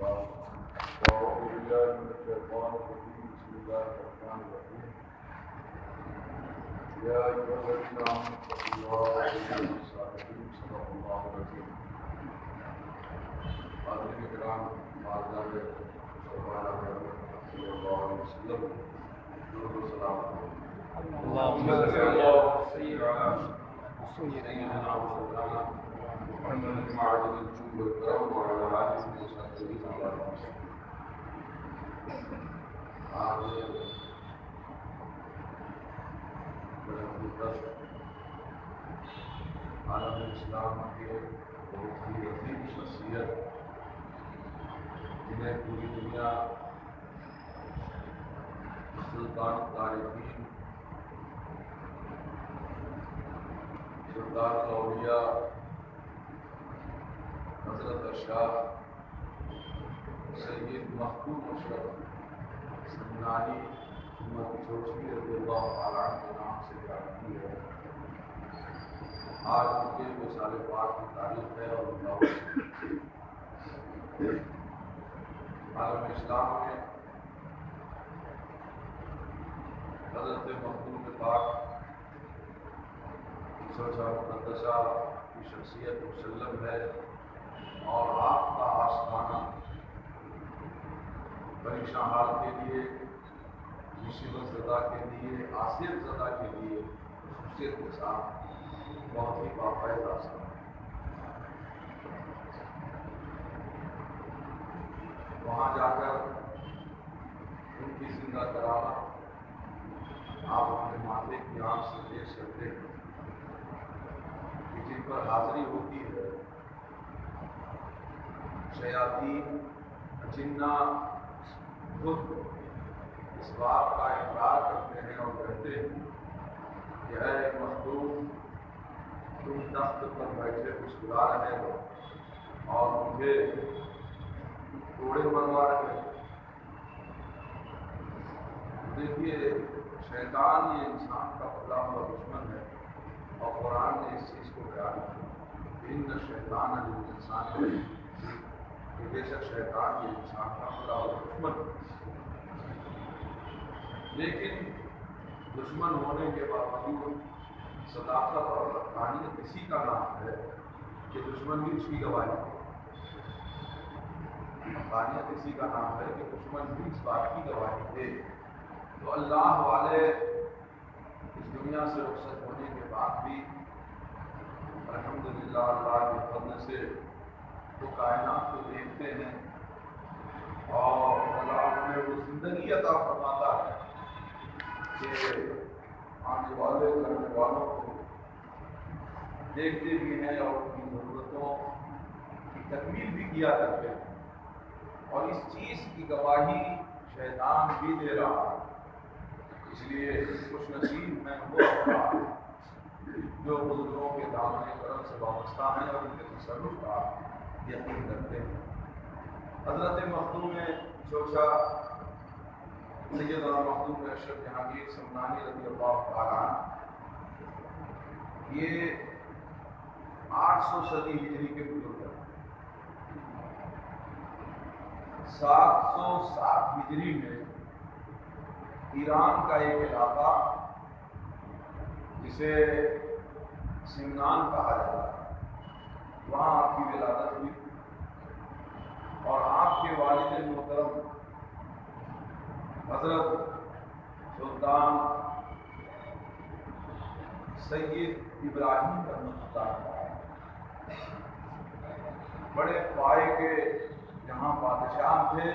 أعوذ بالله من الشيطان الرجيم بسم الله الرحمن الرحيم يا أيها الذين آمنوا اتقوا الله وكونوا صادقين صدق الله العظيم حاضرین کرام معزز سرکار صلی اللہ علیہ وسلم درود و سلام اللهم صل على سيدنا ومولانا محمد معدن الجود والكرم وعلى آله وصحبه وسلم. آج بڑے مقدس عالم اسلام کے بہت ہی عظیم شخصیت جنہیں پوری دنیا سلطان الطارقین سلطان الاولیاء حضرت شاہ سید محبوب اشرف سمنانی سنت چوچی رضی اللہ تعالیٰ کے نام سے جانتی ہے. آج ان کے وصال پاک کی تاریخ ہے اور اللہ عالم اسلام میں حضرت محبوب پاک سوچا مقدسہ کی شخصیت مسلم ہے اور آپ کا آستانہ پریشان حال کے لیے، مصیبت زدہ کے لیے، آصف زدہ کے لیے خصوصیت کے ساتھ بہت ہی باقاعدہ آستانہ. وہاں جا کر ان کی زندہ کرامت آپ اپنے ماتھے کی آنکھ سے دیکھ سکتے ہیں کہ جن پر حاضری ہوتی ہے شیاطین جنہ خود اس بات کا اقرار کرتے ہیں اور کہتے ہیں کہ اے مخدوم تم تخت پر بیٹھے مسکرا رہے ہو اور مجھے کوڑے مروا رہے ہو. دیکھیے شیطان یہ انسان کا خدا ہوا دشمن ہے اور قرآن نے اس چیز کو بیان کیا ان شیطان انسان ہے کہ بے شک شیطان یہ انسان کا خدا ہوا دشمن ہے. لیکن دشمن ہونے کے باوجود صداقت اور حقانیت اسی کا نام ہے کہ دشمن بھی اس کی گواہی دے. حقانیت اسی کا نام ہے کہ دشمن بھی اس بات کی گواہی دے. تو اللہ والے اس دنیا سے رخصت ہونے کے بعد بھی الحمدللہ اللہ کے فضل سے تو کائنات کو دیکھتے ہیں اور اللہ انہیں وہ زندگی عطا فرماتا ہے کہ آنے والے کرنے والوں کو دیکھتے بھی ہیں اور ان کی ضرورتوں کی تکمیل بھی کیا کرتے ہیں. اور اس چیز کی گواہی شیطان بھی دے رہا ہے. اس لیے خوش نصیب میں وہ افراد جو بزرگوں کے دامن کرم سے وابستہ ہیں اور ان کے تصرف کا یقین کرتے ہیں. حضرت مخدوم چوچا سیدنا محبوب اشرف جہانگیر سمنانی رضی اللہ تعالیٰ یہ 800 صدی ہجری کے بزرگ ہیں. 707 ہجری میں ایران کا ایک علاقہ جسے سمنان کہا جاتا ہے وہاں آپ کی ولادت ہوئی اور آپ کے والد محترم حضرت سلطان سید ابراہیم رحمۃ اللہ بڑے پائے کے جہاں بادشاہ تھے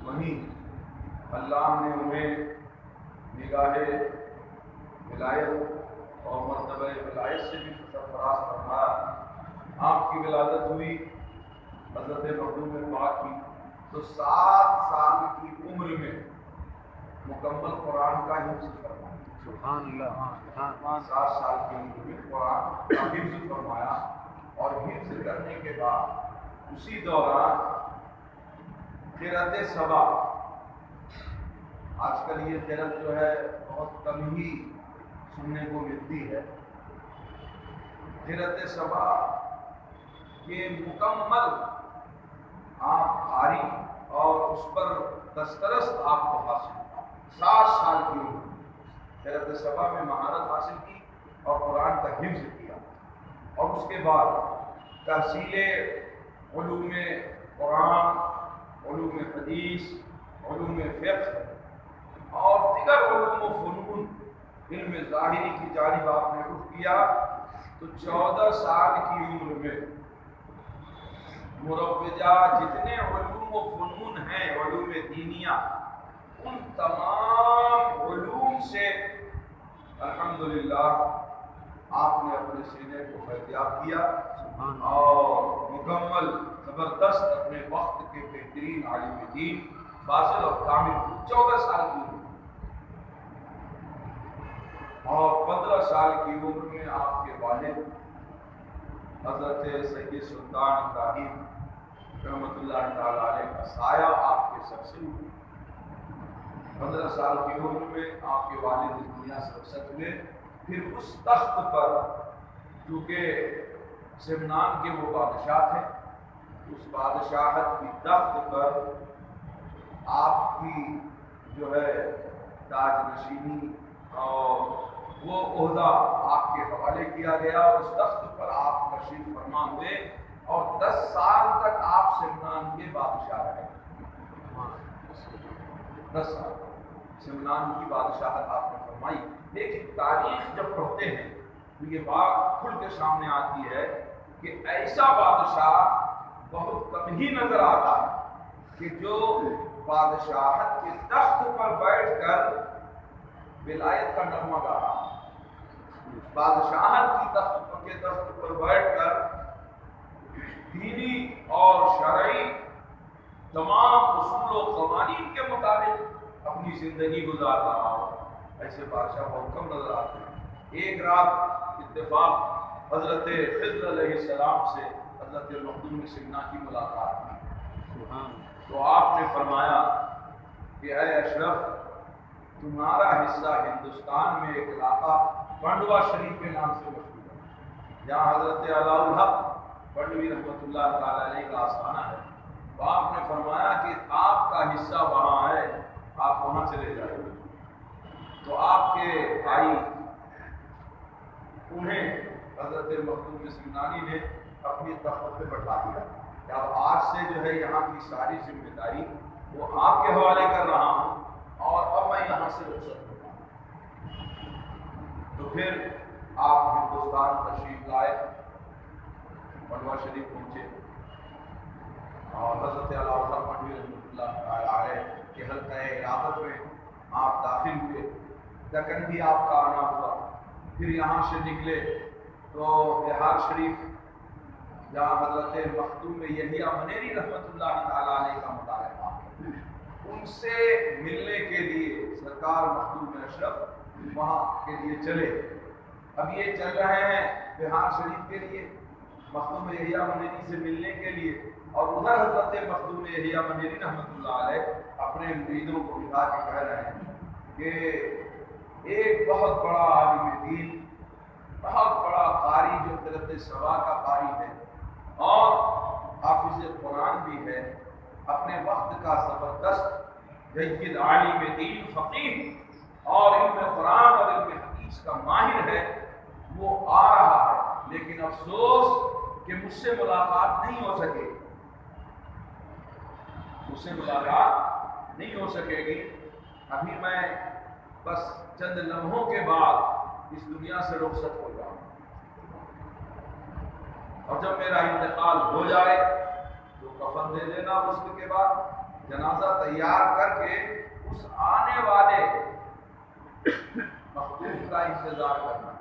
وہیں اللہ نے انہیں نگاہ ولایت اور مرتبہ ولایت سے بھی سرفراز فرمایا. آپ کی ولادت ہوئی حضرت محبوب پاک کی تو 7 سال کی عمر میں مکمل قرآن کا حفظ فرمایا. سبحان اللہ. 7 سال کی عمر میں قرآن کا حفظ فرمایا اور حفظ کرنے کے بعد اسی دوران قرأت سبا، آج کل یہ قرأت جو ہے بہت کم ہی سننے کو ملتی ہے. قرأت سبا یہ مکمل آپ قاری دسترس آپ کو حاصل ہوا، 7 سال کی عمر حضرت سبا میں مہارت حاصل کی اور قرآن کا حفظ کیا، اور اس کے بعد تحصیل علوم قرآن، علوم حدیث، علوم فقہ اور دیگر علوم و فنون، علم ظاہری کی جانب آپ نے رخ کیا تو 14 سال کی عمر میں مروجہ جتنے علوم و فنون ہیں علوم دینیہ، ان تمام علوم سے الحمدللہ آپ نے اپنے سینے کو فیضیاب کیا اور مکمل زبردست اپنے وقت کے بہترین عالم دین فاضل اور کامل 14 سال کی عمر اور 15 سال کی عمر میں آپ کے والد حضرت سید سلطان ابراہیم رحمۃ اللہ تعالی علیہ کا سایہ آپ کے سر سے اٹھا۔ 15 سال کی عمر میں آپ کے والد اس دنیا سے رخصت ہوئے، پھر اس تخت پر کیونکہ سمنان کے وہ بادشاہ تھے، اس بادشاہت کی تخت پر آپ کی جو ہے تاج نشینی اور وہ عہدہ آپ کے حوالے کیا گیا، اور اس تخت پر آپ تشریف فرما ہوئے اور 10 سال تک آپ سمنان کے بادشاہ رہے۔ 10 سال سمنان کی بادشاہت آپ نے فرمائی، لیکن تاریخ جب پڑھتے ہیں تو یہ بات کھل کے سامنے آتی ہے کہ ایسا بادشاہ بہت کم ہی نظر آتا ہے کہ جو بادشاہت کے تخت پر بیٹھ کر ولایت کا نغمہ گا رہا، بادشاہت کی تخت پر بیٹھ کر دینی اور شرعی تمام اصول و قوانین کے مطابق اپنی زندگی گزار رہا ہو، ایسے بادشاہ بہت کم نظر آتے ہیں۔ ایک رات اتفاق حضرت خضر علیہ السلام سے حضرت مخدوم سمنا کی ملاقات کی تو آپ نے فرمایا کہ اے اشرف، تمہارا حصہ ہندوستان میں ایک علاقہ پنڈوا شریف کے نام سے مشہور ہے، جہاں حضرت علاء الحق پنڈوی رحمۃ اللہ تعالی علیہ کا آستانہ ہے، تو آپ نے فرمایا کہ آپ کا حصہ وہاں ہے، آپ وہاں چلے جائیں۔ تو آپ کے بھائی انہیں حضرت مخدوم سمنانی نے اپنی تخت پہ بٹھا دیا کہ اب آج سے جو ہے یہاں کی ساری ذمہ داری وہ آپ کے حوالے کر رہا ہوں اور اب میں یہاں سے رخصت ہوتا ہوں۔ تو پھر آپ ہندوستان تشریف لائے، پنڈوا شریف پہنچے اور حضرت علاء الحق پنڈوی رحمۃ اللہ تعالی علیہ کے حلقہ عیادت میں آپ داخل ہوئے، دکن بھی آپ کا آنا ہوا، پھر یہاں سے نکلے تو بہار شریف جہاں حضرت مخدوم یحییٰ منیری رحمۃ اللہ تعالی علیہ کا مطالعہ تھا، ان سے ملنے کے لیے سرکار مخدوم اشرف وہاں کے لیے چلے۔ اب یہ چل رہے ہیں بہار شریف کے لیے مخدوم یحییٰ منیری سے ملنے کے لیے، اور ادھر حضرت مخدوم یحییٰ منیری رحمۃ اللہ علیہ اپنے مریدوں کو بٹھا کے کہہ رہے ہیں کہ ایک بہت بڑا عالم دین، بہت بڑا قاری جو حضرت سبا کا قاری ہے اور حافظ قرآن بھی ہے، اپنے وقت کا زبردست جید عالم دین فقیہ اور علم قرآن اور علم حدیث کا ماہر ہے، وہ آ رہا ہے، لیکن افسوس کہ مجھ سے ملاقات نہیں ہو سکے، مجھ سے ملاقات نہیں ہو سکے گی، ابھی میں بس چند لمحوں کے بعد اس دنیا سے رخصت ہو جاؤں، اور جب میرا انتقال ہو جائے تو کفن دے دینا، اس کے بعد جنازہ تیار کر کے اس آنے والے مخدوم کا انتظار کرنا،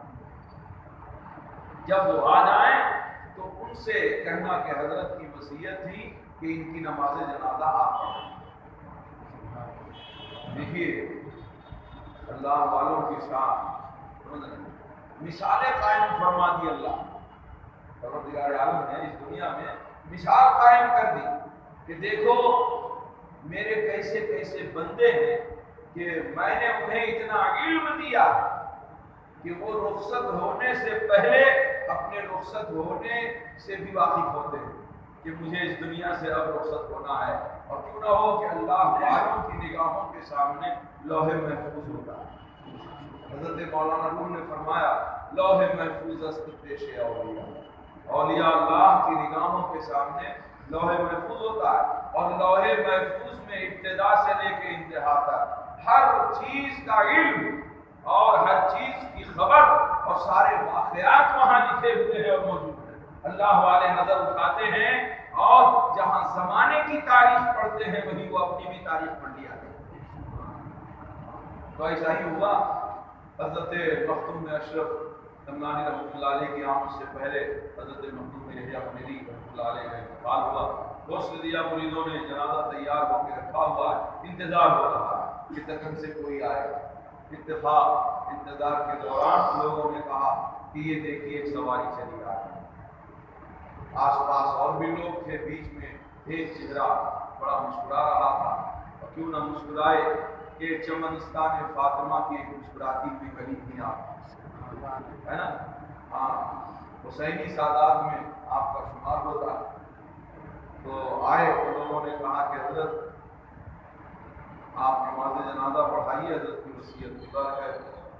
جب وہ آ جائیں تو ان سے کہنا کہ حضرت کی وصیت تھی کہ ان کی نماز جنازہ آپ پڑھیں۔ دیکھیے اللہ والوں کی شان، مثالیں قائم فرما دی اللہ پروردگار عالم نے اس دنیا میں مثال قائم کر دی کہ دیکھو میرے کیسے کیسے بندے ہیں کہ میں نے انہیں اتنا علم دیا کہ وہ رخصت ہونے سے پہلے اپنے رخصت ہونے سے بھی واقف ہوتے ہیں کہ مجھے اس دنیا سے اب رخصت ہونا ہے، اور کیوں نہ ہو کہ اللہ والوں کی نگاہوں کے سامنے لوح محفوظ ہوتا ہے۔ حضرت مولانا روم نے فرمایا لوح محفوظ است پیش اولیاء، اولیاء اللہ کی نگاہوں کے سامنے لوح محفوظ ہوتا ہے، اور لوح محفوظ میں ابتدا سے لے کے انتہا تک ہر چیز کا علم اور ہر چیز کی خبر اور سارے واقعات وہاں لکھے ہوئے ہیں اور موجود ہیں۔ اللہ والے نظر اٹھاتے ہیں اور جہاں زمانے کی تاریخ پڑھتے ہیں وہیں وہ اپنی بھی تاریخ پڑھ لیا ہے۔ تو ایسا ہی ہوا، حضرت مختوم اشرف سمنانی رحمۃ اللہ علیہ کی آمد سے پہلے حضرت مختوم یحییٰ منیری رحمۃ اللہ علیہ کا انتقال ہوا۔ حوصلہ دیا مریدوں نے، جنازہ تیار ہو کے رکھا ہوا ہے، انتظار ہو رہا ہے کہ دکن سے کوئی آئے گا۔ اتفاق انتظار کے دوران لوگوں نے کہا کہ یہ دیکھیے ایک سواری چلی آ رہی ہے۔ آس پاس اور بھی لوگ تھے، بیچ میں ایک چہرہ بڑا مسکرا رہا تھا، اور کیوں نہ مسکرائے کہ چمنستان فاطمہ کی ایک مسکراتی ہوئی گلی تھی آپ، ہے نا؟ ہاں، حسینی سادات میں آپ کا شمار ہوتا۔ تو آئے تو لوگوں نے کہا کہ حضرت آپ نماز جنازہ پڑھائیے، حضرت کی وصیت گزار ہے۔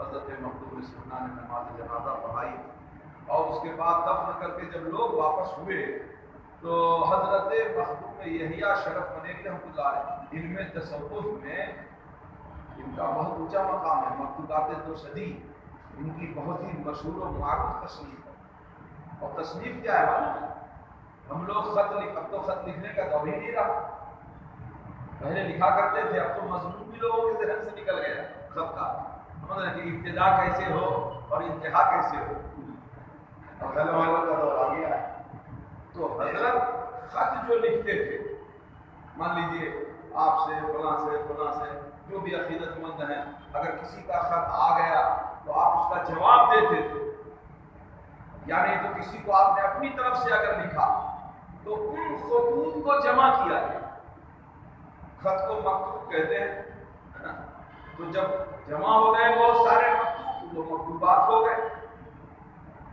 حضرت مختوم سمنا نے نماز جنازہ پڑھائی، اور اس کے بعد دفن کر کے جب لوگ واپس ہوئے تو حضرت مختوم یحییٰ شرف منیری رحمۃ اللہ علیہ، علم تصوف میں ان کا بہت اونچا مقام ہے، مکتوبات دو صدی ان کی بہت ہی مشہور و معروف تصنیف ہے۔ اور تصنیف کیا ہے معلوم ہے؟ ہم لوگ اب تو خط لکھنے کا دور ہی نہیں رہا، پہلے لکھا کرتے تھے، اب تو مضمون بھی لوگوں کے ذہن سے نکل گیا خط کا، مطلب کہ ابتدا کیسے ہو اور انتہا کیسے ہو، اور گھر والوں کا دور آ گیا ہے۔ تو حضرت خط جو لکھتے تھے، مان لیجیے آپ سے فلاں سے جو بھی عقیدت مند ہیں، اگر کسی کا خط آ گیا تو آپ اس کا جواب دیتے تھے، یعنی تو کسی کو آپ نے اپنی طرف سے اگر لکھا تو ان خطوط کو جمع کیا گیا، خط کو مکتوب کہتے ہیں، ہے نا؟ تو جب جمع ہو گئے بہت سارے مکتوب، وہ مکتوبات ہو گئے،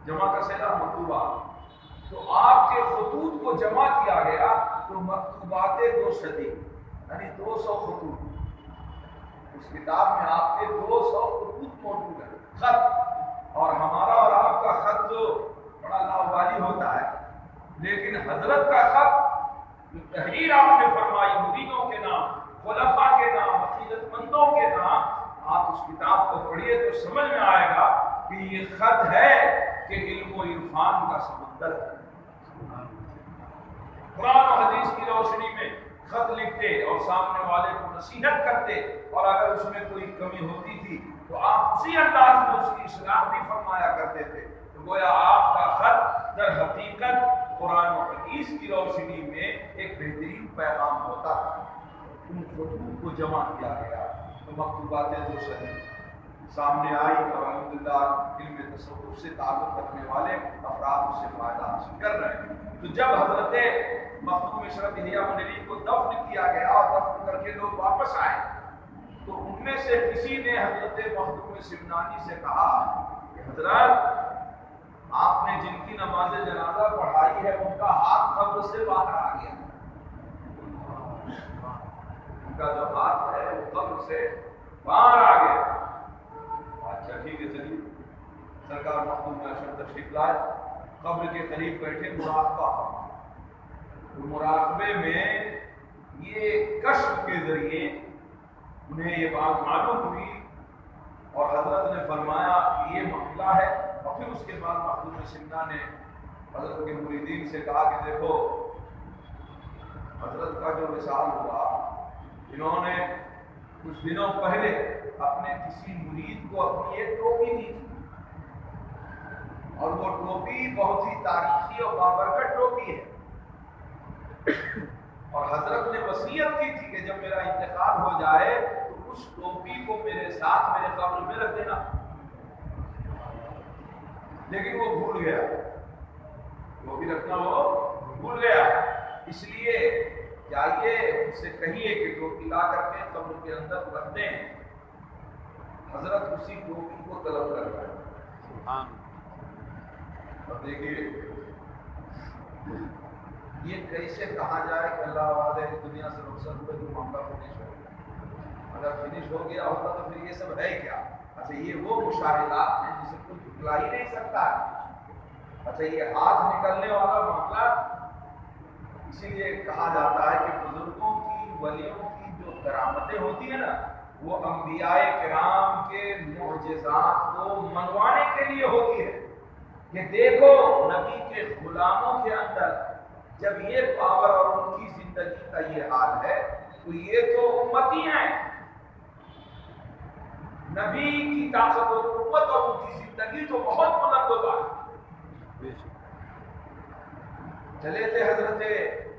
جمع کا صیغہ مکتوبات، تو آپ کے خطوط کو جمع کیا گیا تو مکتوبات دو صدی یعنی 200 خطوط، اس کتاب میں آپ کے 200 خطوط موجود ہیں، خط۔ اور ہمارا اور آپ کا خط جو بڑا لاوالی ہوتا ہے، لیکن حضرت کا خط جو تحریر آپ نے فرمائی مریدوں کے نام، خلفاء کے نام، عقیدت مندوں کے نام، آپ اس کتاب کو پڑھیے تو سمجھ میں آئے گا کہ یہ خط ہے کہ علم و عرفان کا سمندر ہے۔ قرآن و حدیث کی روشنی میں خط لکھتے اور سامنے والے کو نصیحت کرتے، اور اگر اس میں کوئی کمی ہوتی تھی تو آپ اسی انداز میں اس کی اصلاح بھی فرمایا کرتے تھے۔ تو گویا آپ کا خط در حقیقت قرآن و حدیث کی روشنی میں ایک بہترین پیغام ہوتا ہے۔ ان خطوط کو جمع کیا گیا تو مکتوبات دو صدی سامنے آئی، اور الحمدللہ علم تصوف سے تعلق رکھنے والے افراد اس سے فائدہ حاصل کر رہے ہیں۔ تو جب حضرت مختوم اشرف یحییٰ منیری کو دفن کیا گیا اور دفن کر کے لوگ واپس آئے تو ان میں سے کسی نے حضرت مختوم سمنانی سے کہا کہ حضرت آپ نے جن کی نماز جنازہ پڑھائی ہے ان کا ہاتھ قبر سے باہر آ گیا، ان کا جو ہاتھ ہے وہ قبر سے باہر آ گیا۔ اچھا ٹھیک ہے، چلیے سرکار مختوم اشرف تشریف لائے، قبر کے قریب بیٹھے، مراقبہ فرمایا۔ مراقبے میں یہ کشف کے ذریعے انہیں یہ بات معلوم ہوئی، اور حضرت نے فرمایا کہ یہ معاملہ ہے۔ اور پھر اس کے بعد مختوم سمنا نے حضرت کے مریدین سے کہا کہ دیکھو حضرت کا جو وصال ہوا، انہوں نے کچھ دنوں پہلے اپنے کسی مرید کو اپنی ایک ٹوپی دی تھی، اور وہ ٹوپی بہت ہی تاریخی اور بابرکت ٹوپی ہے، اور حضرت نے وصیت کی تھی کہ جب میرا انتقال ہو جائے تو اس ٹوپی کو میرے ساتھ میرے قبر میں رکھ دینا، لیکن وہ بھول گیا، ٹوپی رکھنا وہ بھول گیا۔ اس لیے چاہیے ان سے کہیے کہ ٹوپی لا کر کے قبر کے اندر رکھ دیں۔ حضرت اسی ٹوپی کو طلب کر رہے ہیں۔ اب دیکھیے یہ کیسے کہا جائے کہ اللہ والے دنیا سے رخصت ہوئے تو معاملہ فنش ہو گیا؟ اگر فنش ہو گیا ہوتا تو پھر یہ سب ہے کیا؟ اچھا یہ وہ مشاہدات ہیں جسے کوئی جھٹلا ہی نہیں سکتا ہے۔ اچھا یہ ہاتھ نکلنے والا معاملہ اسی لیے کہا جاتا ہے کہ بزرگوں کی ولیوں کی جو کرامتیں ہوتی ہیں نا وہ انبیاء کرام کے معجزات کو منوانے کے لیے ہوتی ہے کہ دیکھو نبی کے غلاموں کے اندر جب یہ پاور اور ان کی زندگی کا یہ حال ہے تو یہ تو امتی ہیں، نبی کی طاقت اور قوت اور ان کی زندگی تو بہت بلند ہوگا۔ چلے تھے حضرت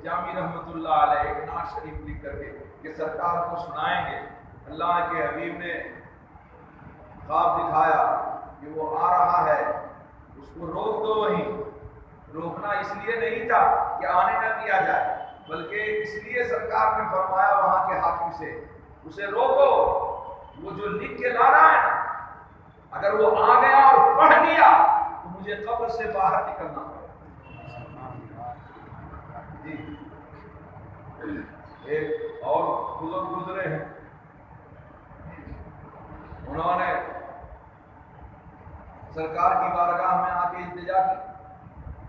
جامی رحمت اللہ علیہ ایک نعت شریف لکھ کر کے کہ سرکار کو سنائیں گے اللہ کے حبیب نے خواب دکھایا کہ وہ آ رہا ہے، اس کو روک دو۔ وہیں روکنا اس لیے نہیں تھا کہ آنے نہ دیا جائے، بلکہ اس لیے سرکار نے فرمایا وہاں کے حاکم سے اسے روکو، وہ جو لکھ کے لا رہا ہے اگر وہ آ گیا اور پڑھ لیا تو مجھے قبر سے باہر نکلنا پڑے۔ جی ایک اور بزرگ گزرے ہیں، انہوں نے سرکار کی بارگاہ میں آ کے التجا کی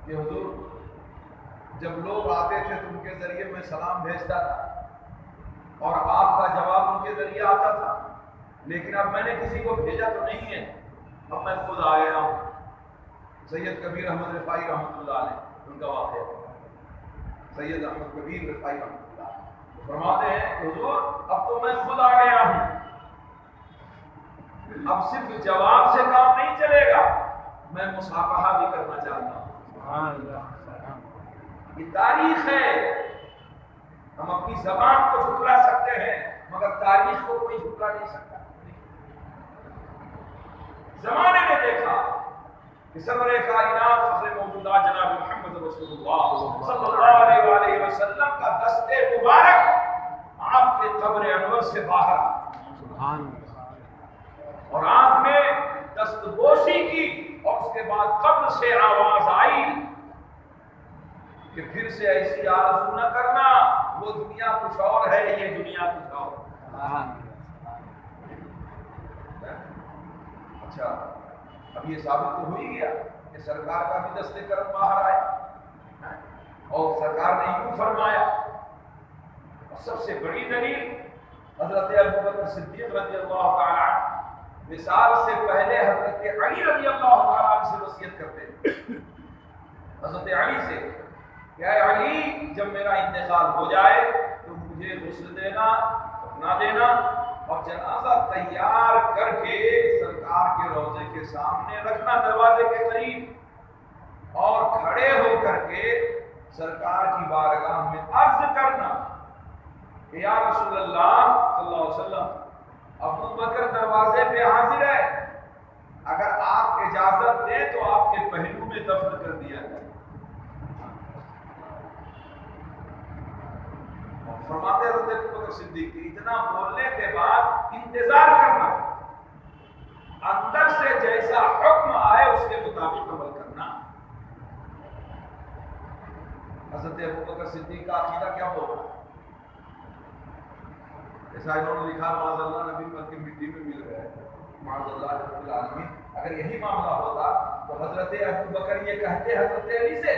کہ حضور جب لوگ آتے تھے تو ان کے ذریعے میں سلام بھیجتا تھا اور آپ کا جواب ان کے ذریعے آتا تھا، لیکن اب میں نے کسی کو بھیجا تو نہیں ہے، اب میں خود آ گیا ہوں۔ سید کبیر احمد رفاعی رحمۃ اللہ علیہ ان کا واقعہ، سید احمد کبیر رفاعی رحمۃ اللہ علیہ فرماتے ہیں حضور اب تو میں خود آ گیا ہوں، اب صرف جواب سے کام نہیں چلے گا، میں مصافحہ بھی کرنا چاہتا ہوں۔ یہ تاریخ ہے، ہم اپنی زبان کو جھٹلا سکتے ہیں مگر تاریخ کو کوئی جھٹلا نہیں سکتا۔ زمانے نے دیکھا کہ سرور کائنات فخر موجودات جناب محمد رسول اللہ صلی اللہ علیہ وآلہ وسلم کا دست مبارک آپ کے قبر انور سے باہر سبحان اور آپ نے دست بوسی کی اور اس کے بعد قبر سے آواز آئی کہ پھر سے ایسی آرزو نہ کرنا، وہ دنیا کچھ اور ہے، یہ دنیا کچھ اور۔ اچھا اب یہ ثابت تو ہو ہی گیا کہ سرکار کا بھی دست کرم باہر آئے اور سرکار نے یوں فرمایا۔ اور سب سے بڑی دلیل حضرت ابوبکر صدیق رضی اللہ تعالی عنہ وصال سے پہلے حضرت علی رضی اللہ تعالی عنہ سے وصیت کرتے ہیں، حضرت علی سے کہ اے علی جب میرا انتقال ہو جائے تو مجھے غسل دینا، دفنا دینا اور جنازہ تیار کر کے سرکار کے روضے کے سامنے رکھنا دروازے کے قریب، اور کھڑے ہو کر کے سرکار کی بارگاہ میں عرض کرنا کہ یا رسول اللہ صلی اللہ علیہ وسلم ابو بکر دروازے پہ حاضر ہے، اگر آپ اجازت دیں تو آپ کے پہلو میں دفن کر دیا جائے۔ فرماتے حضرت ابوبکر صدیق کہ اتنا بولنے کے بعد انتظار کرنا، اندر سے جیسا حکم آئے اس کے مطابق عمل کرنا۔ حضرت ابوبکر صدیق کا عقیدہ کیا ہوگا؟ ایسا انہوں نے لکھا معاذ اللہ نبی مت کی مٹی میں مل گئے، معاذ اللہ رب العالمین۔ اگر یہی معاملہ ہوتا تو حضرت ابوبکر یہ کہتے حضرت علی سے،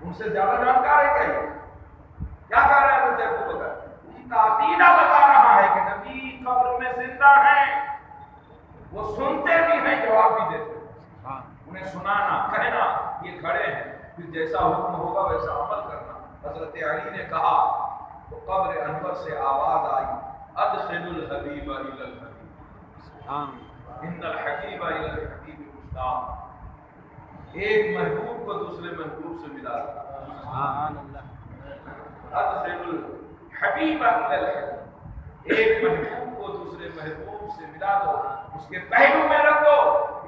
ان سے زیادہ جانکار ہے کیا؟ کیا کہہ رہا ہے حضرت ابوبکر؟ ان کا عقیدہ بتا رہا ہے کہ نبی قبر میں زندہ ہیں، وہ سنتے بھی ہیں جواب بھی دیتے ہیں، انہیں سنانا کہنا یہ کھڑے ہیں، پھر جیسا حکم ہوگا ویسا عمل کرنا۔ حضرت علی نے کہا تو قبر انور سے آواز آئی ادخل الحبیب الی الحبیب ان الحبیب الی الحبیب مشتاق۔ ایک محبوب کو دوسرے محبوب سے ملا سبحان اللہ، ادخل الحبیب الی الحبیب، ایک محبوب کو دوسرے محبوب سے ملا دو، اس کے پہلو میں رکھ دو،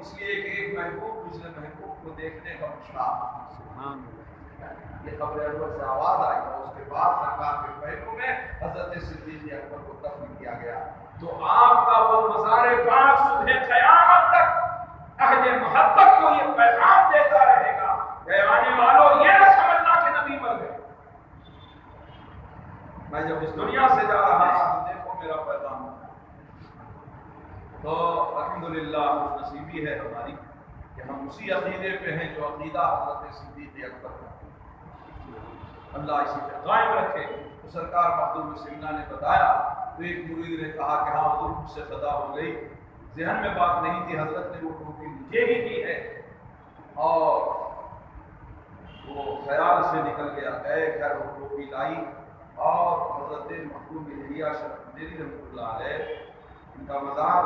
اس لیے کہ ایک محبوب دوسرے محبوب کو دیکھنے کا مشتاق۔ سبحان اللہ، یہ قبر انور سے آواز آئی اور اس کے بعد سرکار کے پہلو میں حضرت صدیق اکبر کو دفن کیا گیا۔ تو آپ کا وہ مزار پاک صبح قیامت تک اہل محبت کو یہ پیغام دیتا رہے گا کہ آنے والوں یہ نہ سمجھنا کہ نبی میں جب اس دنیا سے جا رہا تھا تو دیکھو میرا پیغام. تو الحمدللہ خوش نصیبی ہے ہماری کہ ہم اسی عقیدے پہ ہیں جو عقیدہ حضرت صدیق اکبر کا. اللہ اسی پہ قائم رکھے. تو سرکار مخدوم سینا نے بتایا تو ایک مرید نے کہا کہ ہاں حضور مجھ سے خطا ہو گئی, ذہن میں بات نہیں تھی, حضرت نے وہ ٹوپی مجھے ہی دی ہے اور وہ خیال سے نکل گیا. گئے گھر وہ ٹوپی لائی اور حضرت مخدوم الیاء شرف میری رحمۃ اللہ علیہ, ان کا مزار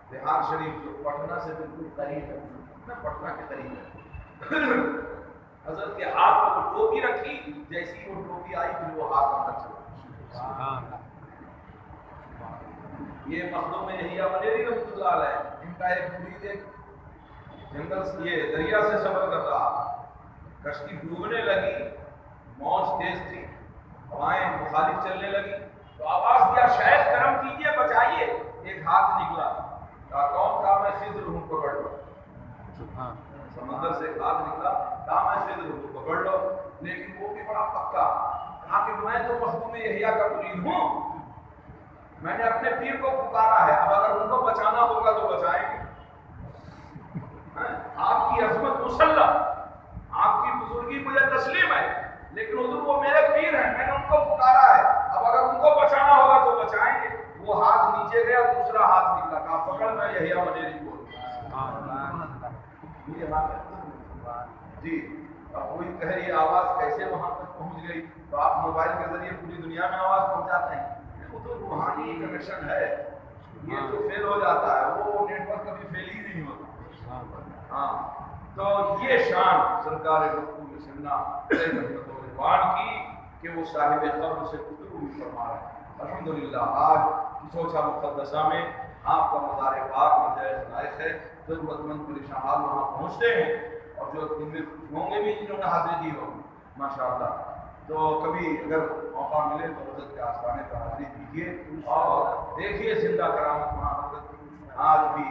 بہار شریف جو پٹنہ سے بالکل قریب ہے, پٹنہ کے قریب ہے, حضرت کے ہاتھ پر وہ ٹوپی رکھی, جیسی وہ ٹوپی آئی پھر وہ ہاتھ اندر چلا. یہ مخدوم الیاء ملیری رحمۃ اللہ علیہ, ان کا ایک مرید ایک جنگل سے یہ دریا سے سفر کر رہا, کشتی ڈوبنے لگی, موج تیز تھی, ہوائیں مخالف چلنے لگی, تو آواز دیا شیخ کرم کیجیے بچائیے. ایک ہاتھ نکلا, کہا کون؟ کہا میں خضر ہوں, پکڑ لو. سمندر سے ایک ہاتھ نکلا, کہا میں خضر ہوں, پکڑ لو. لیکن وہ بھی بڑا پکا, کہا کہ میں تو مخدوم الیاء کا مرید ہوں, میں نے اپنے پیر کو پکارا ہے, اب اگر ان کو بچانا ہوگا تو بچائیں گے. آپ کی عظمت مسلح, آپ کی بزرگی مجھے تسلیم ہے, لیکن حضور وہ میرے پیر ہیں, میں نے ان کو پکارا ہے, اب اگر ان کو بچانا ہوگا تو بچائیں گے. وہ ہاتھ نیچے گیا, دوسرا ہاتھ نکلا, کہا پکڑ میں الیاء ملیری کو. جی اب وہی کہہ رہی آواز کیسے وہاں تک پہنچ گئی. تو آپ موبائل کے ذریعے پوری دنیا میں آواز پہنچاتے ہیں, وہ تو روحانی کنیکشن ہے, یہ جو فیل ہو جاتا ہے وہ نیٹ ورک کبھی فیل ہی نہیں ہوتا. ہاں تو یہ شان سرکار مخدوم سینا رضوان کی کہ وہ صاحب قبر سے گفتگو بھی فرما رہے ہیں. الحمدللہ آج سوچا مقدسہ میں آپ کا مزار پاک مجاز لائق ہے, ضرورت مند پریشان حال وہاں پہنچتے ہیں, اور جو ان میں ہوں گے بھی جنہوں نے حاضری دی ہوگی ماشاء اللہ. تو کبھی اگر موقع ملے تو حضرت کے آستانے پر حاضری دیجیے اور دیکھیے زندہ کرامت وہاں حضرت کی. آج بھی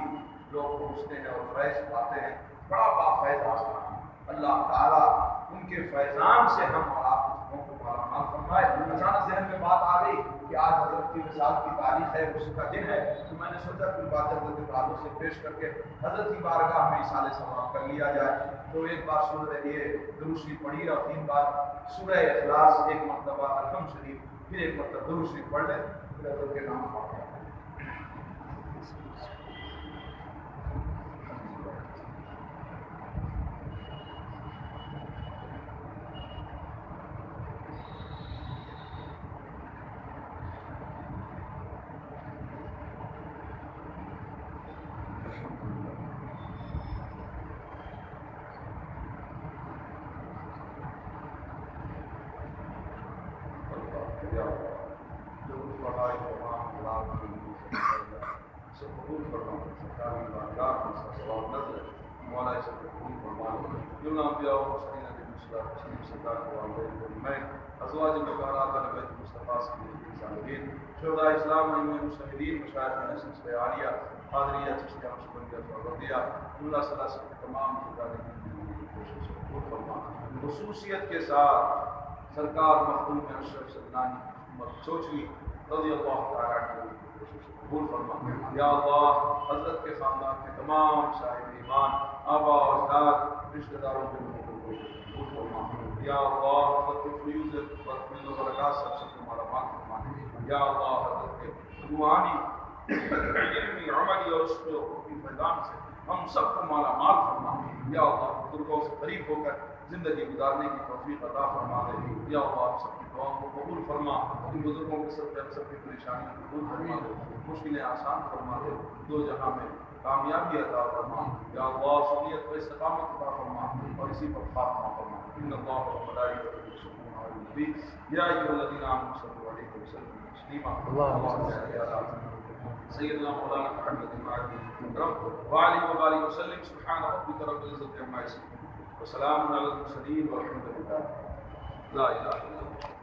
لوگ پہنچتے ہیں اور فیض پاتے ہیں, بڑا بافیض آستان. اللہ تعالیٰ ان کے فیضان سے ہم اور آپ لوگوں کو مالا مال فرمائے. اچانک ذہن میں بات آ گئی کہ آج حضرت کی وصال کی تاریخ ہے, اس کا دن ہے, تو میں نے سوچا کوئی بات حضرت کے تعلق سے پیش کر کے حضرت کی بارگاہ میں اصال ثواب کر لیا جائے. تو ایک بار سورہ یہ درود شریف پڑھی اور 3 بار سورہ اخلاص, ایک مرتبہ الحمد شریف, پھر ایک مرتبہ درود شریف پڑھ لیں, پھر حضرت کے نام پڑھ. ازواج مبارکات علی بیت مصطفیٰ صلی اللہ علیہ وسلم, شہداء اسلام و مشاہدین, مشاہدین سلسلہ عالیہ, حاضریہ چشتیہ مشبندیہ فردیہ, اللہ صلی اللہ علیہ وسلم کے تمام کوشش فرما. خصوصیت کے ساتھ سرکار مخدوم اشرف سلطانی محمد چوچوی رضی اللہ تعالیٰ عنہ کی کوشش قبول فرما. یا اللہ حضرت کے خاندان کے تمام صاحب ایمان, آبا و اجداد, رشتہ داروں کے لوگوں کو کوشش قبول فرما. یا اللہ حضرت کے فیوز و برکات سب سے تمہارا مان فرما. یا اللہ حضرت کے روحانی علمی عملی اور اس کی فیضان سے ہم سب کو مالا مال فرما. یا اللہ بزرگوں سے قریب ہو کر زندگی گزارنے کی توفیق عطا فرما دے. یا اللہ آپ سب کی دعاؤں کو قبول فرما, ان بزرگوں کے سب کی پریشانیوں کو دور فرما دے, مشکلیں آسان فرما دے, دو جہاں میں کامیابی عطا فرما. یا اللہ سنیت پر استقامت عطا فرما اور اسی پر خاتمہ فرما. ان اللہ و ملائکتہ یصلون علی النبی یا ایھا الذین آمنوا صلوا علیہ وسلموا تسلیما. اللهم صل علی سیدنا مولانا محمد وعلى آله وصحبه وسلم. سبحان ربك رب العزة عما يصفون وسلام على المرسلين والحمد لله لا اله الا الله.